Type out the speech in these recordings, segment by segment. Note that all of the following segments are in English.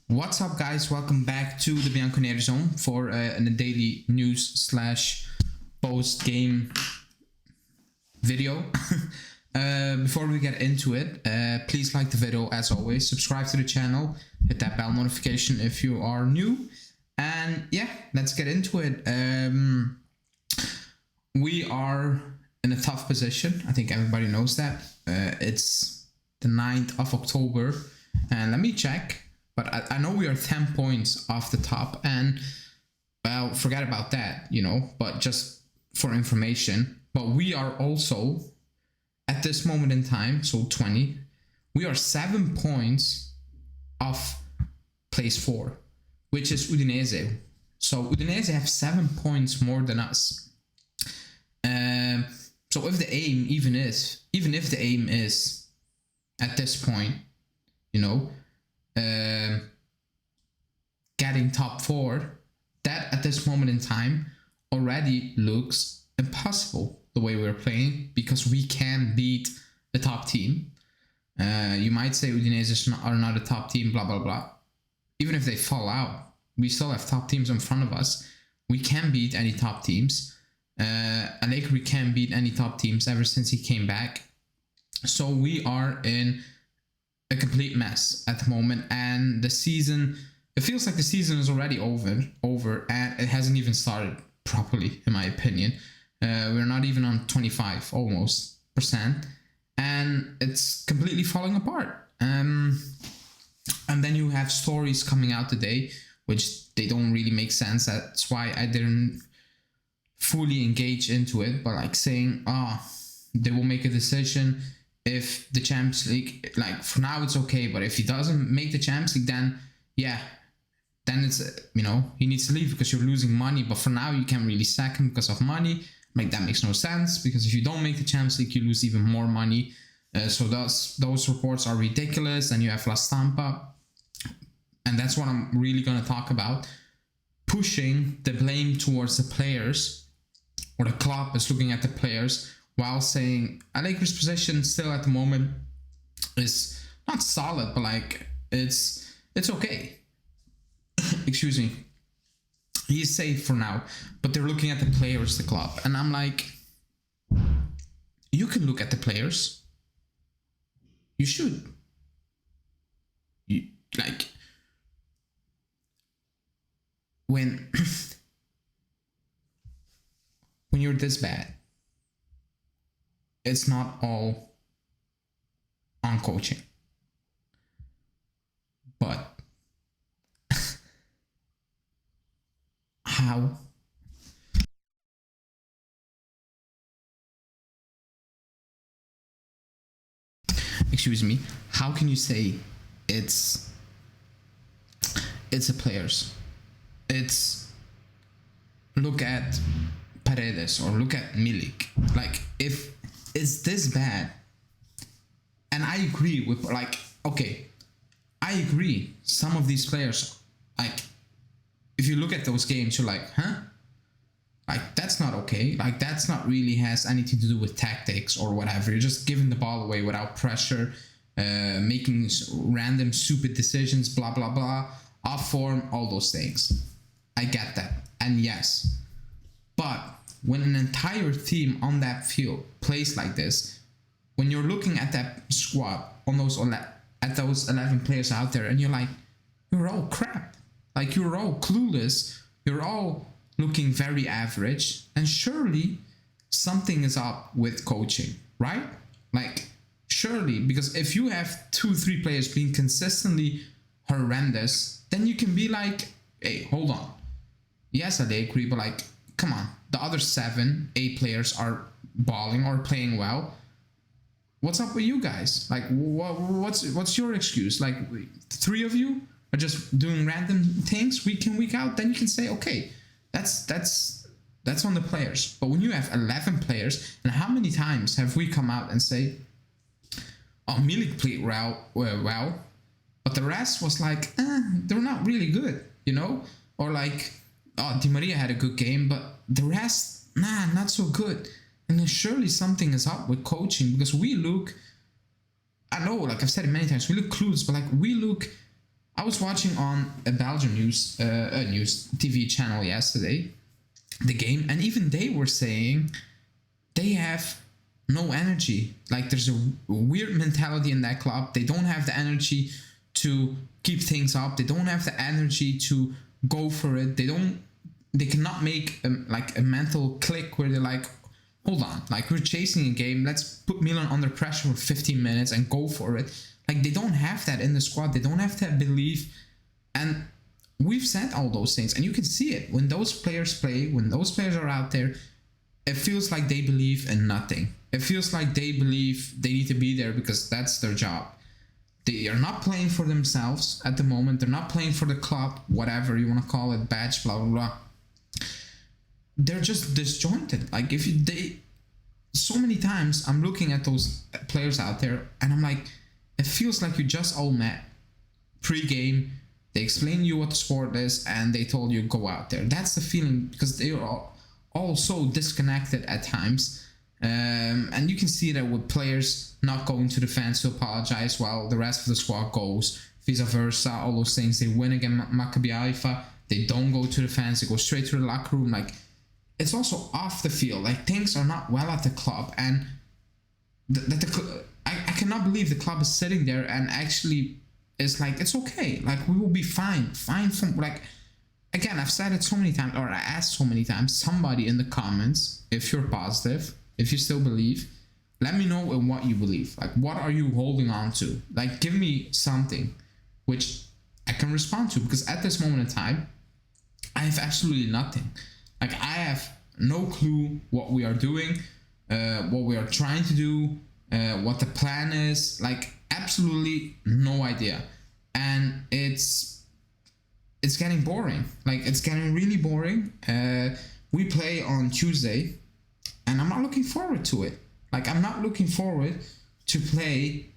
What's up, guys? Welcome back to the Bianconerizon for a daily news slash post game video. Before we get into it, please like the video as always, subscribe to the channel, hit that bell notification if you are new, and yeah, let's get into it. We are in a tough position. I think everybody knows that. It's the 9th of October, and let me check. But I know we are 10 points off the top, and well, forget about that, but just for information. But we are also, at this moment in time, so 20, we are 7 points off place 4, which is Udinese. So Udinese have 7 points more than us. So if the aim even if the aim is at this point, getting top 4, that at this moment in time already looks impossible the way we're playing, because we can beat the top team. You might say Udinese are not a top team, blah blah blah. Even if they fall out, we still have top teams in front of us. We can beat any top teams. Allegri can beat any top teams ever since he came back. So we are in a complete mess at the moment, and the season, it feels like the season is already over, and it hasn't even started properly, in my opinion. We're not even on 25 almost %, and it's completely falling apart. And then you have stories coming out today which they don't really make sense. That's why I didn't fully engage into it, but like saying they will make a decision if the Champions League, like for now it's okay, but if he doesn't make the Champions League, then it's, he needs to leave because you're losing money. But for now you can't really sack him because of money. Like, that makes no sense, because if you don't make the Champions League, you lose even more money. So those reports are ridiculous. And you have Stampa, and that's what I'm really going to talk about, pushing the blame towards the players, or the club is looking at the players, while saying Allegri's position still at the moment is not solid, but like it's okay. Excuse me. He's safe for now, but they're looking at the players, the club, and I'm like, you can look at the players. You should. When when you're this bad, it's not all on coaching, but how how can you say it's the players? It's, look at Paredes or look at Milik. Like, if it's this bad, and I agree with, I agree, some of these players, like, if you look at those games, you're like, huh? Like, that's not okay. Like, that's not really has anything to do with tactics or whatever. You're just giving the ball away without pressure, making random stupid decisions, blah, blah, blah, off form, all those things. I get that. And yes. But when an entire team on that field plays like this, when you're looking at that squad, on those 11 players out there, and you're like, you're all crap. Like, you're all clueless. You're all looking very average. And surely something is up with coaching, right? Like, surely, because if you have 2-3 players being consistently horrendous, then you can be like, hey, hold on. Yes, I agree, but like, come on. The other 7-8 players are balling or playing well. What's up with you guys? Like, what's your excuse? Like, 3 of you are just doing random things week in, week out. Then you can say, okay, that's on the players. But when you have 11 players, and how many times have we come out and say, oh, Milik played well, but the rest was like, they're not really good, Or like, oh, Di Maria had a good game, but the rest, not so good. And then surely something is up with coaching, because we look, I know, like I've said it many times, we look clueless, but like we look I was watching on a Belgian news TV channel yesterday the game, and even they were saying they have no energy. Like there's a weird mentality in that club. They don't have the energy to keep things up. They don't have the energy to go for it. They cannot make a mental click where they're like, hold on, like we're chasing a game. Let's put Milan under pressure for 15 minutes and go for it. Like they don't have that in the squad. They don't have that belief. And we've said all those things, and you can see it when those players play, when those players are out there. It feels like they believe in nothing. It feels like they believe they need to be there because that's their job. They are not playing for themselves at the moment. They're not playing for the club, whatever you want to call it, badge, blah, blah, blah. They're just disjointed. Like so many times I'm looking at those players out there and I'm like, it feels like you just all met pre-game. They explain you what the sport is and they told you go out there. That's the feeling because they are all so disconnected at times. And you can see that with players not going to the fans to apologize while the rest of the squad goes, vice versa, all those things. They win against Maccabi Haifa, they don't go to the fans, they go straight to the locker room. Like, it's also off the field. Like, things are not well at the club, and I cannot believe the club is sitting there and actually is like, it's okay, like we will be fine from, like, again, I've said it so many times, or I asked so many times, somebody in the comments, if you're positive, if you still believe, let me know in what you believe. Like, what are you holding on to? Like, give me something which I can respond to, because at this moment in time, I have absolutely nothing. Like, I have no clue what we are doing, what we are trying to do, what the plan is. Like, absolutely no idea. And it's getting boring. Like, it's getting really boring. We play on Tuesday, and I'm not looking forward to it. Like, I'm not looking forward to play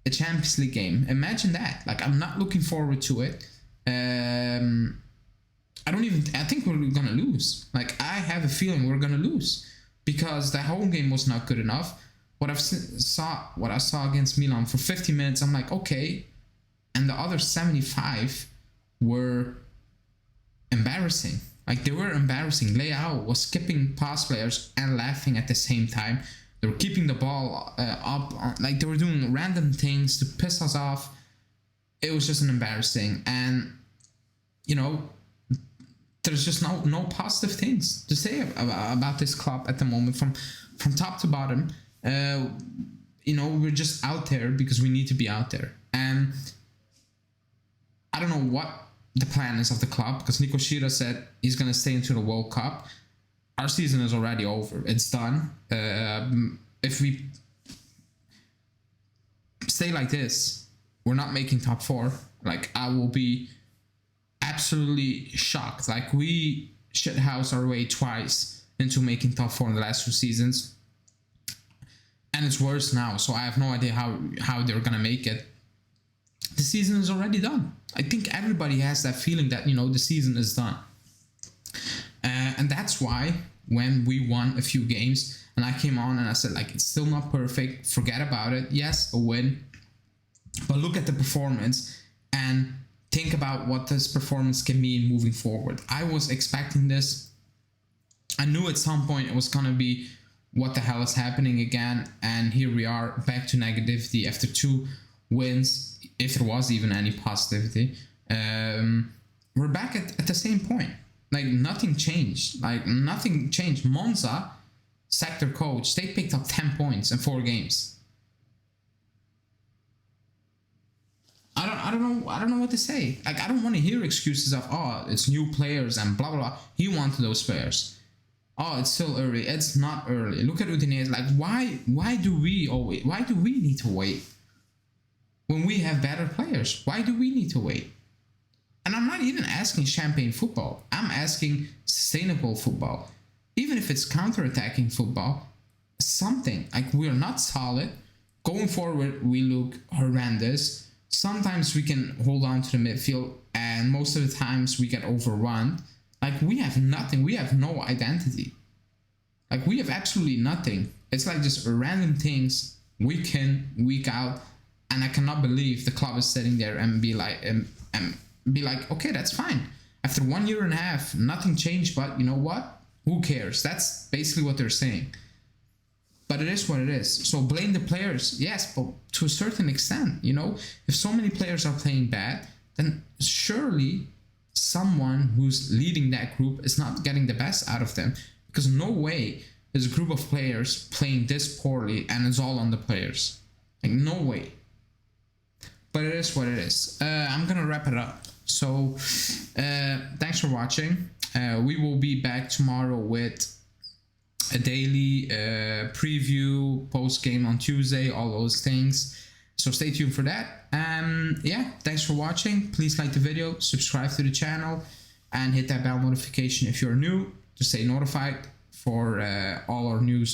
a Champions League game. Imagine that. Like, I'm not looking forward to it. I think we're gonna lose. Like, I have a feeling we're gonna lose because the home game was not good enough. What I saw against Milan for 50 minutes, I'm like, okay, and the other 75 were embarrassing. Like, they were embarrassing. Leao was skipping past players and laughing at the same time. They were keeping the ball up, like they were doing random things to piss us off. It was just an embarrassing, and you know, there's just no positive things to say about this club at the moment, from top to bottom. You know, we're just out there because we need to be out there, and I don't know what the plan is of the club, because Nico Schira said he's going to stay into the World Cup. Our season is already over. It's done. If we stay like this, we're not making top four. Like, I will be absolutely shocked. Like, we shithoused our way twice into making top four in the last 2 seasons. And it's worse now, so I have no idea how they're going to make it. The season is already done. I think everybody has that feeling that, you know, the season is done. And that's why when we won a few games and I came on and I said, like, it's still not perfect, forget about it. Yes, a win, but look at the performance and think about what this performance can mean moving forward. I was expecting this. I knew at some point it was going to be, what the hell is happening again? And here we are, back to negativity after 2 wins, if there was even any positivity. We're back at the same point. Like, nothing changed. Monza, sector coach, they picked up 10 points in 4 games. I don't know what to say. Like, I don't want to hear excuses of, oh, it's new players and blah blah blah. He wanted those players. Oh, it's still early. It's not early. Look at Udinese. Like, why do we need to wait when we have better players? Why do we need to wait? And I'm not even asking champagne football. I'm asking sustainable football. Even if it's counter-attacking football, something. Like, we're not solid. Going forward, we look horrendous. Sometimes we can hold on to the midfield, and most of the times we get overrun. Like, we have nothing. We have no identity. Like, we have absolutely nothing. It's like just random things, week in, week out. And I cannot believe the club is sitting there and be like, okay, that's fine. After 1 year and a half, nothing changed, but you know what? Who cares? That's basically what they're saying. But it is what it is. So blame the players, yes, but to a certain extent, you know, if so many players are playing bad, then surely someone who's leading that group is not getting the best out of them, because no way is a group of players playing this poorly and it's all on the players. Like, no way. But it is what it is. I'm gonna wrap it up. So thanks for watching. We will be back tomorrow with a daily preview, post game on Tuesday, all those things. So stay tuned for that. Yeah, thanks for watching. Please like the video, subscribe to the channel, and hit that bell notification if you're new to stay notified for all our new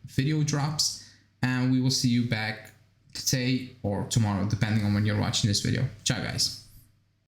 video drops. And we will see you back today or tomorrow, depending on when you're watching this video. Ciao, guys.